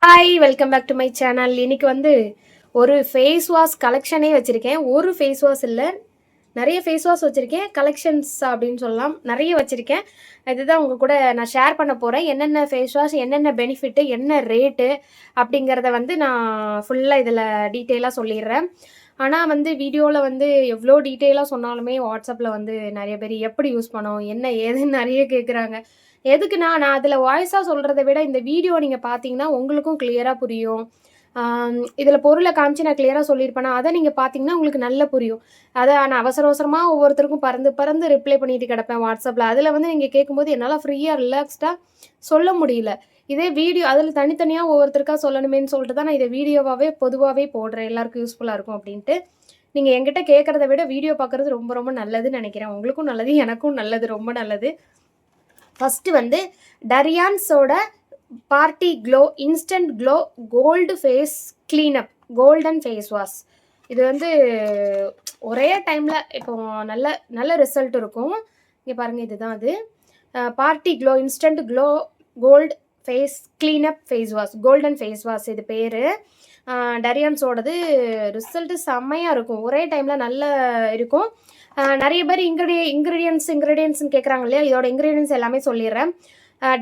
Hi welcome back to my channel. இன்னைக்கு வந்து ஒரு ஃபேஸ் வாஷ் கலெக்ஷனே வச்சுருக்கேன். ஒரு ஃபேஸ் வாஷ் இல்லை, நிறைய ஃபேஸ் வாஷ் வச்சுருக்கேன். கலெக்ஷன்ஸ் அப்படின்னு சொல்லலாம், நிறைய வச்சுருக்கேன். இதுதான் உங்கள் கூட நான் ஷேர் பண்ண போகிறேன். என்னென்ன ஃபேஸ் வாஷ், என்னென்ன பெனிஃபிட்டு, என்ன ரேட்டு அப்படிங்கிறத வந்து நான் ஃபுல்லாக இதில் டீட்டெயிலாக சொல்லிடுறேன். ஆனால் வந்து வீடியோவில் வந்து எவ்வளோ டீட்டெயிலாக சொன்னாலுமே வாட்ஸ்அப்பில் வந்து நிறைய பேர் எப்படி யூஸ் பண்ணோம், என்ன ஏதுன்னு நிறைய கேட்குறாங்க. எதுக்குன்னா, நான் அதில் வாய்ஸாக சொல்கிறத விட இந்த வீடியோ நீங்கள் பார்த்தீங்கன்னா உங்களுக்கும் கிளியராக புரியும். இதில் பொருளை காமிச்சு நான் கிளியராக சொல்லியிருப்பேனா, அதை நீங்கள் பார்த்தீங்கன்னா உங்களுக்கு நல்லா புரியும். அதை நான் அவசர அவசரமாக ஒவ்வொருத்தருக்கும் பறந்து பறந்து ரிப்ளை பண்ணிட்டு கிடப்பேன் வாட்ஸ்அப்பில். அதில் வந்து நீங்கள் கேட்கும்போது என்னால் ஃப்ரீயாக ரிலாக்ஸ்டாக சொல்ல முடியல. இதே வீடியோ அதில் தனித்தனியாக ஒவ்வொருத்தருக்கா சொல்லணுமேன்னு சொல்லிட்டு தான் நான் இதை வீடியோவாகவே பொதுவாகவே போடுறேன், எல்லாருக்கும் யூஸ்ஃபுல்லாக இருக்கும் அப்படின்ட்டு. நீங்கள் என்கிட்ட கேட்குறத விட வீடியோ பார்க்குறது ரொம்ப ரொம்ப நல்லதுன்னு நினைக்கிறேன். உங்களுக்கும் நல்லது, எனக்கும் நல்லது, ரொம்ப நல்லது. ஃபஸ்ட்டு வந்து டரியான்ஸோட party glow instant glow gold face cleanup golden face wash. இது வந்து ஒரே டைமில் இப்போ நல்ல நல்ல ரிசல்ட் இருக்கும். இங்கே பாருங்கள், இதுதான் அது. Party glow instant glow gold face cleanup face wash, golden face wash இது பேர். டரியான்ஸோடது ரிசல்ட்டு செம்மையாக இருக்கும். ஒரே டைமில் நல்லா இருக்கும். நிறைய பேர் இன்க்ரீடியன்ட்ஸ்ன்னு கேட்குறாங்க இல்லையா, இதோட இன்க்ரீடியன்ட்ஸ் எல்லாமே சொல்லிடுறேன்.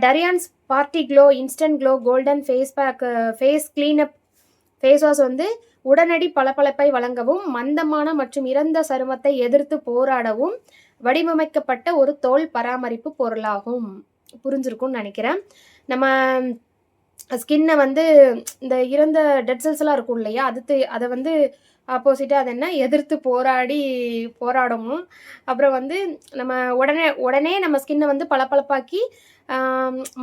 டரியான்ஸ் party glow instant glow golden face pack face cleanup face wash வந்து உடனடி பளபளப்பை வழங்கவும், மந்தமான மற்றும் இறந்த சருமத்தை எதிர்த்து போராடவும் வடிவமைக்கப்பட்ட ஒரு தோல் பராமரிப்பு பொருளாகும். புரிஞ்சிருக்கும்னு நினைக்கிறேன். நம்ம ஸ்கின்னை வந்து இந்த இறந்த டெட் செல்ஸ்லாம் இருக்கும் இல்லையா, அதை வந்து ஆப்போசிட்டாக அது என்ன எதிர்த்து போராடணும். அப்புறம் வந்து நம்ம உடனே நம்ம ஸ்கின்னை வந்து பளபளப்பாக்கி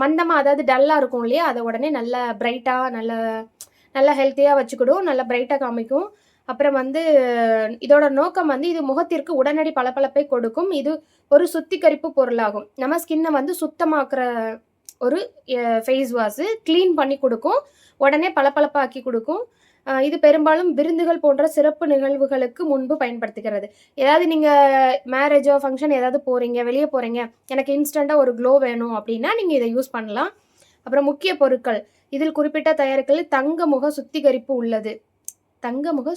மந்தமாக, அதாவது டல்லாக இருக்கும் இல்லையா, அதை உடனே நல்லா பிரைட்டாக நல்லா ஹெல்த்தியாக வச்சுக்கிடும், நல்லா பிரைட்டாக காமிக்கும். அப்புறம் வந்து இதோட நோக்கம் வந்து இது முகத்திற்கு உடனடி பளபளப்பை கொடுக்கும். இது ஒரு சுத்திகரிப்பு பொருளாகும். நம்ம ஸ்கின்னை வந்து சுத்தமாக்குற ஒரு ஃபேஸ் வாஷு, க்ளீன் பண்ணி கொடுக்கும், உடனே பளபளப்பாக்கி கொடுக்கும். இது பெரும்பாலும் விருந்துகள் போன்ற சிறப்பு நிகழ்வுகளுக்கு முன்பு பயன்படுத்துகிறது. ஏதாவது நீங்கள் மேரேஜோ ஃபங்க்ஷன் ஏதாவது போகிறீங்க, வெளியே போகிறீங்க, எனக்கு இன்ஸ்டண்ட்டாக ஒரு க்ளோ வேணும் அப்படின்னா நீங்கள் இதை யூஸ் பண்ணலாம். அப்புறம் முக்கிய பொருட்கள், இதில் குறிப்பிட்ட தயாரிப்புகளில் தங்க முக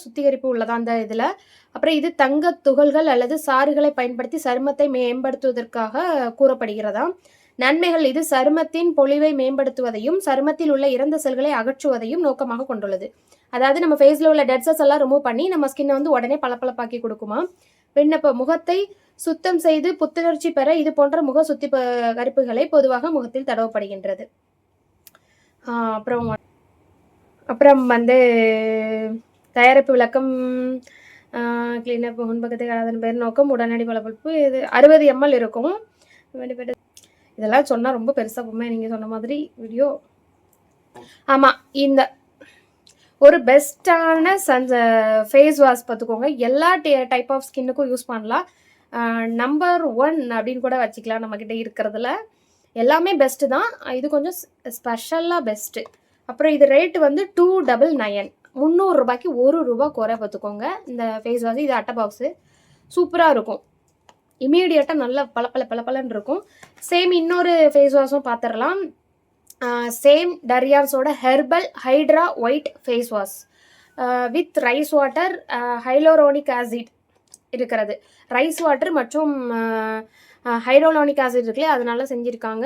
சுத்திகரிப்பு உள்ளதா அந்த இதில். அப்புறம் இது தங்க துகள்கள் அல்லது சாறுகளை பயன்படுத்தி சருமத்தை மேம்படுத்துவதற்காக கூறப்படுகிறதாம். நன்மைகள், இது சருமத்தின் பொலிவை மேம்படுத்துவதையும் சருமத்தில் உள்ள இறந்த செல்களை அகற்றுவதையும் நோக்கமாக கொண்டுள்ளது. அதாவது நம்ம ஃபேஸில் உள்ள டெட் செல்ஸ் எல்லாம் ரிமூவ் பண்ணி நம்ம ஸ்கின்னை வந்து உடனே பளபளப்பாக்கி கொடுக்குமா. விண்ணப்ப முகத்தை சுத்தம் செய்து புத்துணர்ச்சி பெற இது போன்ற முக கரிப்புகளை பொதுவாக முகத்தில் தடவப்படுகின்றது. அப்புறம் வந்து தயாரிப்பு விளக்கம், கிளீனப் முன்பக்கத்தை அதன் பேர் நோக்கம் உடனடி பளபளப்பு. இது 60 ml இருக்கும். இதெல்லாம் சொன்னால் ரொம்ப பெருசாக போமே, நீங்கள் சொன்ன மாதிரி வீடியோ. ஆமாம், இந்த ஒரு பெஸ்ட்டான ஃபேஸ் வாஷ் பார்த்துக்கோங்க. எல்லா டைப் ஆஃப் ஸ்கின்னுக்கும் யூஸ் பண்ணலாம். நம்பர் 1 அப்படின்னு கூட வச்சுக்கலாம். நம்மக்கிட்ட இருக்கிறதுல எல்லாமே பெஸ்ட்டு தான், இது கொஞ்சம் ஸ்பெஷலாக பெஸ்ட்டு. அப்புறம் இது ரேட்டு வந்து 299, 300 ரூபாய்க்கு ₹1 குறை பார்த்துக்கோங்க இந்த ஃபேஸ் வாஷ். இது அட்டை பாக்ஸு, சூப்பராக இருக்கும், இமீடியட்டாக நல்லா பளபளன்னு இருக்கும். சேம் இன்னொரு ஃபேஸ் வாஷும் பார்த்துடலாம். சேம் டரியான்ஸோட herbal hydra white face wash with rice water, hyaluronic acid இருக்கிறது. ரைஸ் வாட்டர் மற்றும் ஹைலோரோனிக் ஆசிட் இருக்குல்ல, அதனால செஞ்சுருக்காங்க.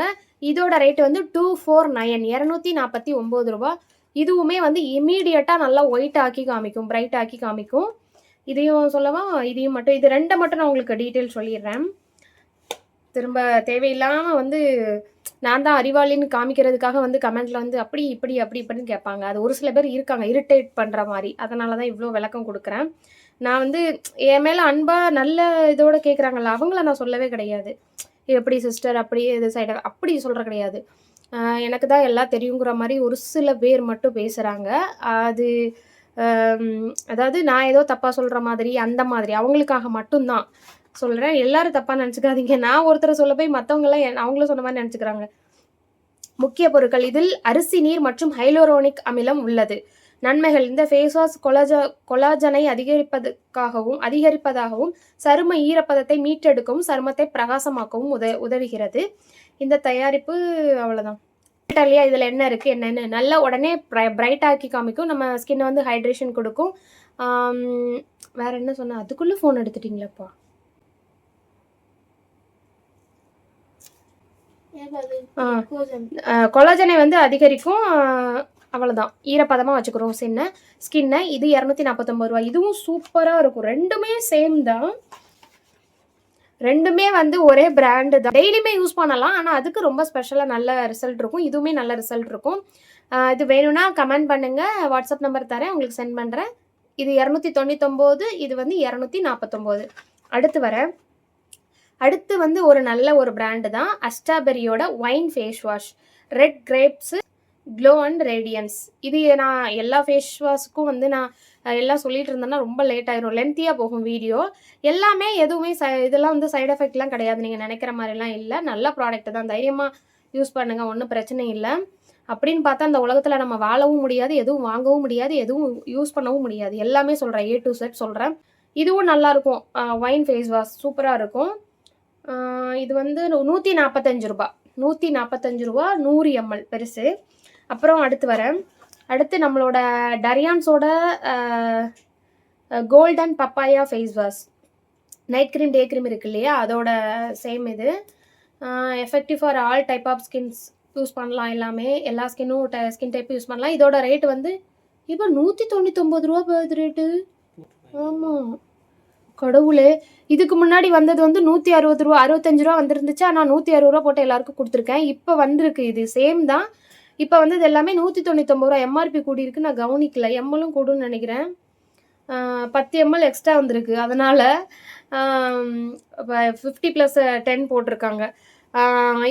இதோட ரேட்டு வந்து 249, ₹249. இதுவுமே வந்து இமீடியட்டாக நல்லா ஒயிட் ஆக்கி காமிக்கும், பிரைட் ஆக்கி காமிக்கும். இதையும் சொல்லவா, இதையும் மட்டும், இது 2 மட்டும் நான் உங்களுக்கு டீட்டெயில் சொல்லிடுறேன். திரும்ப தேவையில்லாமல் வந்து நான் தான் அறிவாளின்னு காமிக்கிறதுக்காக வந்து கமெண்ட்டில் வந்து அப்படி இப்படின்னு கேட்பாங்க. அது ஒரு சில பேர் இருக்காங்க இரிட்டேட் பண்ணுற மாதிரி. அதனால தான் இவ்வளோ விளக்கம் கொடுக்குறேன். நான் வந்து என் மேலே அன்பாக நல்ல இதோட கேட்குறாங்கல்ல, அவங்கள நான் சொல்லவே கிடையாது. எப்படி சிஸ்டர் அப்படி இது சைடு அப்படி சொல்கிற கிடையாது. எனக்கு தான் எல்லாம் தெரியுங்கிற மாதிரி ஒரு சில பேர் மட்டும் பேசுகிறாங்க. அது அதாவது நான் ஏதோ தப்பாக சொல்கிற மாதிரி அந்த மாதிரி அவங்களுக்காக மட்டும்தான் சொல்கிறேன். எல்லாரும் தப்பாக நினச்சிக்காதீங்க. நான் ஒருத்தரை சொல்ல போய் மற்றவங்களாம் அவங்களும் சொன்ன மாதிரி நினச்சிக்கிறாங்க. முக்கிய பொருட்கள், இதில் அரிசி நீர் மற்றும் ஹைலோரோனிக் அமிலம் உள்ளது. நன்மைகள், இந்த ஃபேஸ் வாஷ் கொலாஜனை அதிகரிப்பதாகவும் சரும ஈரப்பதத்தை மீட்டெடுக்கவும் சருமத்தை பிரகாசமாக்கவும் உதவுகிறது. இந்த தயாரிப்பு அவ்வளோதான். இல்லையா இதில் என்ன இருக்குது என்னென்னு நல்லா உடனே பிரைட் ஆக்கி காமிக்கும். நம்ம ஸ்கின்னை வந்து ஹைட்ரேஷன் கொடுக்கும். வேறு என்ன சொன்னேன்? அதுக்குள்ளே ஃபோன் எடுத்துட்டிங்களாப்பா? கொலாஜனை வந்து அதிகரிக்கும். அவ்வளோதான். ஈரப்பதமாக வச்சுக்கிறோம் ஸ்கின்னை. இது 249 ரூபா. இதுவும் சூப்பராக இருக்கும். ரெண்டுமே சேம் தான். ரெண்டுமே வந்து ஒரே பிராண்டு தான். டெய்லியுமே யூஸ் பண்ணலாம். ஆனால் அதுக்கு ரொம்ப ஸ்பெஷலாக நல்ல ரிசல்ட் இருக்கும். இதுவுமே நல்ல ரிசல்ட் இருக்கும். இது வேணும்னா கமெண்ட் பண்ணுங்கள். வாட்ஸ்அப் நம்பர் தரேன், உங்களுக்கு சென்ட் பண்ணுறேன். இது 299, இது வந்து 249. அடுத்து வந்து ஒரு நல்ல ஒரு பிராண்டு தான். அஸ்டாபெரியோட wine face wash, red grapes glow and radiance. இது நான் எல்லா ஃபேஸ் வாஷுக்கும் வந்து நான் எல்லாம் சொல்லிட்டு இருந்தேன்னா ரொம்ப லேட் ஆயிரும், லென்த்தியாக போகும் வீடியோ. எல்லாமே எதுவுமே இதெல்லாம் வந்து சைட் எஃபெக்ட்லாம் கிடையாது, நீங்கள் நினைக்கிற மாதிரிலாம் இல்லை. நல்ல ப்ராடக்ட் தான், தைரியமாக யூஸ் பண்ணுங்கள், ஒன்றும் பிரச்சனை இல்லை. அப்படின்னு பார்த்தா அந்த உலகத்தில் நம்ம வாழவும் முடியாது, எதுவும் வாங்கவும் முடியாது, எதுவும் யூஸ் பண்ணவும் முடியாது. எல்லாமே சொல்கிறேன், A to Z சொல்கிறேன். இதுவும் நல்லாயிருக்கும். ஒயின் ஃபேஸ் வாஷ் சூப்பராக இருக்கும். இது வந்து 145 ரூபா. 145 ரூபா, 100 ml பெருசு. அப்புறம் அடுத்து நம்மளோட டரியான்ஸோட golden papaya face wash. Night cream day cream இருக்கு இல்லையா, அதோட சேம் இது. Effective for all type of skins, use பண்ணலாம். எல்லாமே எல்லா ஸ்கின் டைப்பும் யூஸ் பண்ணலாம். இதோட ரேட் வந்து இப்போ 199 ரூபா போகுது ரேட்டு. ஆமாம் கடவுளே. இதுக்கு முன்னாடி வந்தது வந்து 160 ரூபா, 65 ரூபா வந்துருந்துச்சு. ஆனால் 160 ரூபா போட்டு எல்லாருக்கும் கொடுத்துருக்கேன். இப்போ வந்திருக்கு, இது சேம் தான். இப்போ வந்து இது எல்லாமே 199 ரூபா. எம்ஆர்பி கூடியிருக்கு, நான் கவனிக்கல. எம்எல்லும் கூடுன்னு நினைக்கிறேன். 10 ml எக்ஸ்ட்ரா வந்திருக்கு. அதனால் 50 + 10 போட்டிருக்காங்க.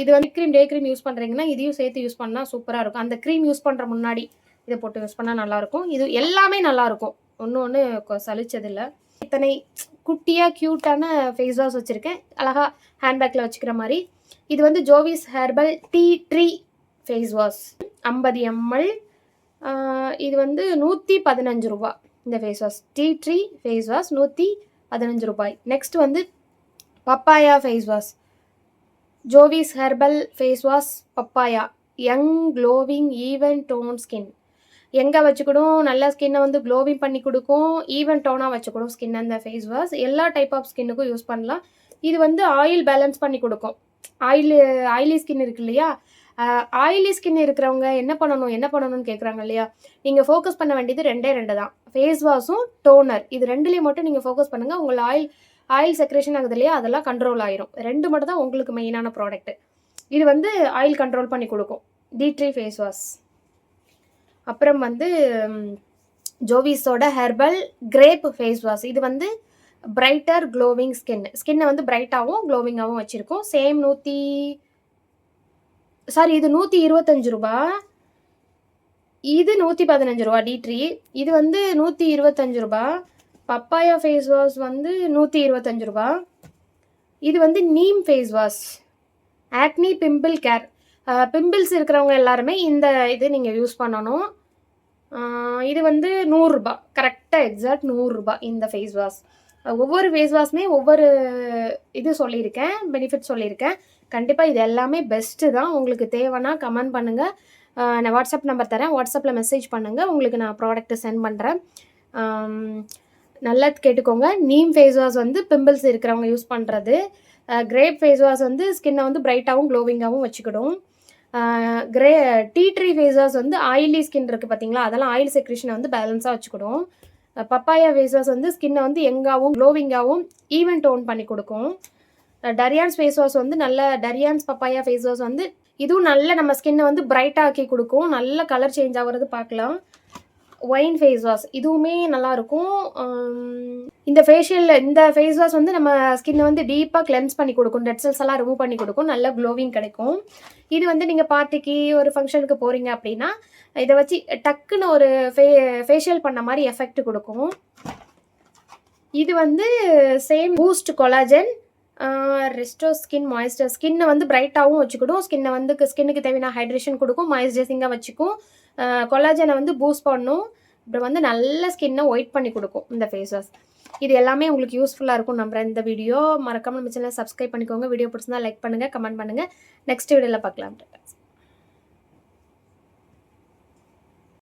இது வந்து க்ரீம் டே க்ரீம் யூஸ் பண்ணுறீங்கன்னா இதையும் சேர்த்து யூஸ் பண்ணால் சூப்பராக இருக்கும். அந்த க்ரீம் யூஸ் பண்ணுற முன்னாடி இதை போட்டு யூஸ் பண்ணால் நல்லாயிருக்கும். இது எல்லாமே நல்லாயிருக்கும், ஒன்று சலிச்சதில்லை. இத்தனை குட்டியாக க்யூட்டான ஃபேஸ் வாஷ் வச்சுருக்கேன், அழகாக ஹேண்ட்பேக்கில் வச்சுக்கிற மாதிரி. இது வந்து Jovees herbal tea tree face wash, 50 ml. இது வந்து 115 ரூபா. இந்த face wash tea tree face wash 115 ரூபாய். நெக்ஸ்ட் வந்து papaya face wash, Jovees herbal face wash papaya, young glowing even tone skin. எங்கே வச்சுக்கணும், நல்ல ஸ்கின்னை வந்து க்ளோவிங் பண்ணி கொடுக்கும், ஈவன் டோனாக வச்சுக்கணும் ஸ்கின். அந்த ஃபேஸ் வாஷ் எல்லா டைப் ஆஃப் ஸ்கின்னுக்கும் யூஸ் பண்ணலாம். இது வந்து ஆயில் பேலன்ஸ் பண்ணி கொடுக்கும். ஆயிலி ஸ்கின் இருக்கு இல்லையா, ஆயிலி ஸ்கின் இருக்கிறவங்க என்ன பண்ணணும்னு கேட்குறாங்க இல்லையா, நீங்கள் ஃபோக்கஸ் பண்ண வேண்டியது 2 தான், ஃபேஸ் வாஷும் டோனர். இது 2லேயும் மட்டும் நீங்கள் ஃபோக்கஸ் பண்ணுங்கள். உங்கள் ஆயில் செக்ரேஷன் ஆகுது இல்லையா, அதெல்லாம் கண்ட்ரோல் ஆயிரும். 2 மட்டும் தான் உங்களுக்கு மெயினான ப்ராடக்ட். இது வந்து ஆயில் கண்ட்ரோல் பண்ணி கொடுக்கும், டீ ட்ரீ ஃபேஸ் வாஷ். அப்புறம் வந்து ஜோவிஸோட ஹெர்பல் கிரேப் ஃபேஸ் வாஷ். இது வந்து பிரைட்டர் க்ளோவிங் ஸ்கின்னை வந்து பிரைட்டாகவும் க்ளோவிங்காகவும் வச்சுருக்கோம். சேம் இது 125 ரூபா. இது 115 ரூபா டீ ட்ரீ. இது வந்து 125 ரூபா. பப்பாயா ஃபேஸ் வாஷ் வந்து 125 ரூபா. இது வந்து நீம் ஃபேஸ் வாஷ், ஆக்னி பிம்பிள் கேர். பிம்பிள்ஸ் இருக்கிறவங்க எல்லாருமே இந்த இது நீங்கள் யூஸ் பண்ணணும். இது வந்து 100 ரூபா, கரெக்டாக எக்ஸாக்ட் 100 ரூபா இந்த ஃபேஸ் வாஷ். ஒவ்வொரு ஃபேஸ் வாஷ்மே ஒவ்வொரு இது சொல்லியிருக்கேன், பெனிஃபிட் சொல்லியிருக்கேன். கண்டிப்பாக இது எல்லாமே பெஸ்ட்டு தான். உங்களுக்கு தேவைன்னா கமெண்ட் பண்ணுங்கள், நான் வாட்ஸ்அப் நம்பர் தரேன், வாட்ஸ்அப்பில் மெசேஜ் பண்ணுங்கள், உங்களுக்கு நான் ப்ராடக்ட்டு சென்ட் பண்ணுறேன். நல்லா கேட்டுக்கோங்க. நீம் ஃபேஸ் வாஷ் வந்து பிம்பிள்ஸ் இருக்கிறவங்க யூஸ் பண்ணுறது. கிரேப் ஃபேஸ் வாஷ் வந்து ஸ்கின்னை வந்து பிரைட்டாகவும் க்ளோவிங்காகவும் வச்சுக்கிடும். டீ ட்ரீ ஃபேஸ் வாஷ் வந்து ஆயிலி ஸ்கின் இருக்குது பார்த்தீங்களா, அதெல்லாம் ஆயில் செக்ரேஷனை வந்து பேலன்ஸாக வச்சுக்கிடும். பப்பாயா ஃபேஸ் வாஷ் வந்து ஸ்கின்னை வந்து யங்காகவும் க்ளோவிங்காகவும் ஈவன் டோன் பண்ணி கொடுக்கும். டரியான்ஸ் ஃபேஸ் வாஷ் வந்து டரியான்ஸ் பப்பாயா ஃபேஸ் வாஷ் வந்து இதுவும் நல்ல நம்ம ஸ்கின்னை வந்து பிரைட்டாக ஆக்கி கொடுக்கும், நல்ல கலர் சேஞ்ச் ஆகிறது பார்க்கலாம். ஒயின் ஃபேஸ் வாஷ் இதுவுமே நல்லாயிருக்கும். இந்த ஃபேஸ் வாஷ் வந்து நம்ம ஸ்கின்னை வந்து டீப்பாக கிளென்ஸ் பண்ணி கொடுக்கும், டெட் செல்ஸ் எல்லாம் ரிமூவ் பண்ணி கொடுக்கும், நல்ல க்ளோவிங் கிடைக்கும். இது வந்து நீங்கள் பார்ட்டிக்கு ஒரு ஃபங்க்ஷனுக்கு போகிறீங்க அப்படின்னா இதை வச்சு டக்குன்னு ஒரு ஃபேஷியல் பண்ண மாதிரி எஃபெக்ட் கொடுக்கும். இது வந்து same boost collagen resto skin moisture. ஸ்கின்னை வந்து பிரைட்டாகவும் வச்சுக்கிடும், ஸ்கின்னுக்கு தேவையான ஹைட்ரேஷன் கொடுக்கும், மாய்ஸ்சரைசிங்காக வச்சுக்கும், கொலாஜனை வந்து பூஸ்ட் பண்ணும், அப்புறம் வந்து நல்ல ஸ்கின்னை ஒயிட் பண்ணி கொடுக்கும் இந்த ஃபேஸ் வாஷ். இது எல்லாமே உங்களுக்கு யூஸ்ஃபுல்லாக இருக்கும் நம்புறேன். இந்த வீடியோ மறக்காமல் நம்ம சேனலை சப்ஸ்கிரைப் பண்ணிக்கோங்க. வீடியோ பிடிச்சிருந்தா லைக் பண்ணுங்கள், கமெண்ட் பண்ணுங்கள். நெக்ஸ்ட் வீடியோவில் பார்க்கலாம்.